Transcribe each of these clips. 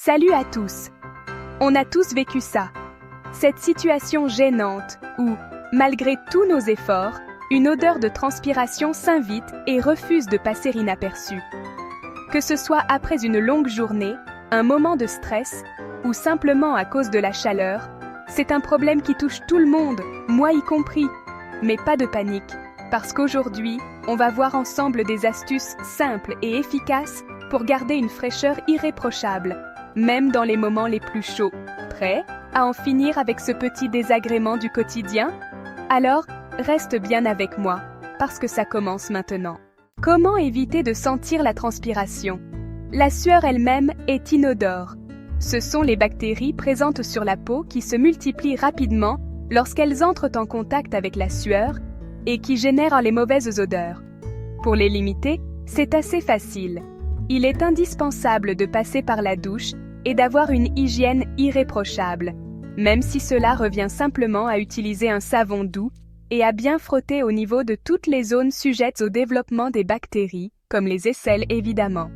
Salut à tous! On a tous vécu ça. Cette situation gênante où, malgré tous nos efforts, une odeur de transpiration s'invite et refuse de passer inaperçue. Que ce soit après une longue journée, un moment de stress ou simplement à cause de la chaleur, c'est un problème qui touche tout le monde, moi y compris. Mais pas de panique, parce qu'aujourd'hui, on va voir ensemble des astuces simples et efficaces pour garder une fraîcheur irréprochable, même dans les moments les plus chauds. Prêt à en finir avec ce petit désagrément du quotidien? Alors, reste bien avec moi, parce que ça commence maintenant. Comment éviter de sentir la transpiration? La sueur elle-même est inodore. Ce sont les bactéries présentes sur la peau qui se multiplient rapidement lorsqu'elles entrent en contact avec la sueur et qui génèrent les mauvaises odeurs. Pour les limiter, c'est assez facile. Il est indispensable de passer par la douche et d'avoir une hygiène irréprochable, même si cela revient simplement à utiliser un savon doux et à bien frotter au niveau de toutes les zones sujettes au développement des bactéries, comme les aisselles évidemment.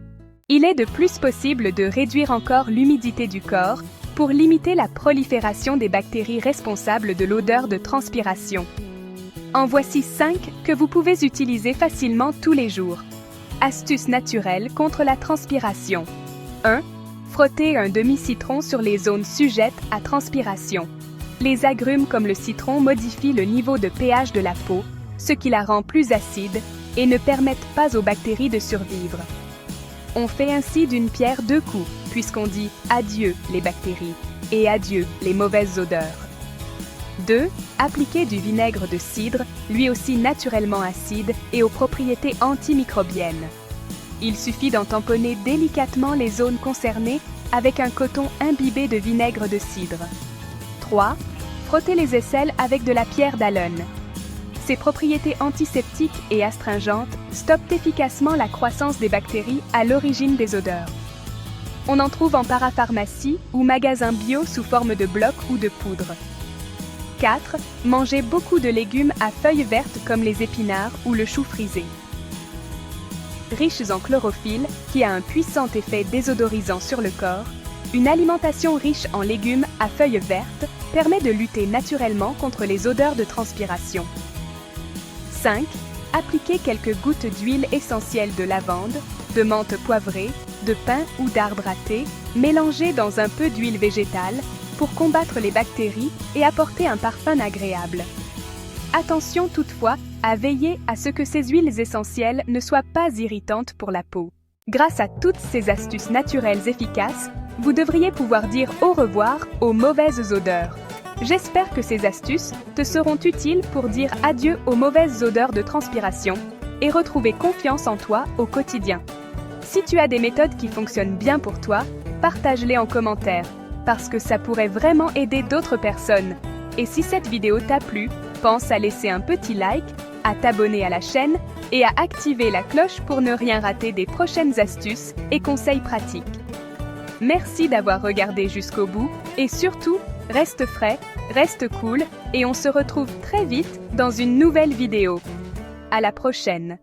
Il est de plus possible de réduire encore l'humidité du corps pour limiter la prolifération des bactéries responsables de l'odeur de transpiration. En voici 5 que vous pouvez utiliser facilement tous les jours. Astuces naturelles contre la transpiration. 1. Frotter un demi-citron sur les zones sujettes à transpiration. Les agrumes comme le citron modifient le niveau de pH de la peau, ce qui la rend plus acide et ne permettent pas aux bactéries de survivre. On fait ainsi d'une pierre deux coups, puisqu'on dit adieu les bactéries et adieu les mauvaises odeurs. 2. Appliquer du vinaigre de cidre, lui aussi naturellement acide et aux propriétés antimicrobiennes. Il suffit d'en tamponner délicatement les zones concernées avec un coton imbibé de vinaigre de cidre. 3. Frotter les aisselles avec de la pierre d'Alun. Ses propriétés antiseptiques et astringentes stoppent efficacement la croissance des bactéries à l'origine des odeurs. On en trouve en parapharmacie ou magasin bio sous forme de blocs ou de poudre. 4. Manger beaucoup de légumes à feuilles vertes comme les épinards ou le chou frisé. Riches en chlorophylle, qui a un puissant effet désodorisant sur le corps, une alimentation riche en légumes à feuilles vertes permet de lutter naturellement contre les odeurs de transpiration. 5. Appliquer quelques gouttes d'huile essentielle de lavande, de menthe poivrée, de pin ou d'arbre à thé, mélangée dans un peu d'huile végétale pour combattre les bactéries et apporter un parfum agréable. Attention toutefois à veiller à ce que ces huiles essentielles ne soient pas irritantes pour la peau. Grâce à toutes ces astuces naturelles efficaces, vous devriez pouvoir dire au revoir aux mauvaises odeurs. J'espère que ces astuces te seront utiles pour dire adieu aux mauvaises odeurs de transpiration et retrouver confiance en toi au quotidien. Si tu as des méthodes qui fonctionnent bien pour toi, partage-les en commentaire, parce que ça pourrait vraiment aider d'autres personnes. Et si cette vidéo t'a plu, pense à laisser un petit like, à t'abonner à la chaîne et à activer la cloche pour ne rien rater des prochaines astuces et conseils pratiques. Merci d'avoir regardé jusqu'au bout et surtout, reste frais, reste cool et on se retrouve très vite dans une nouvelle vidéo. À la prochaine!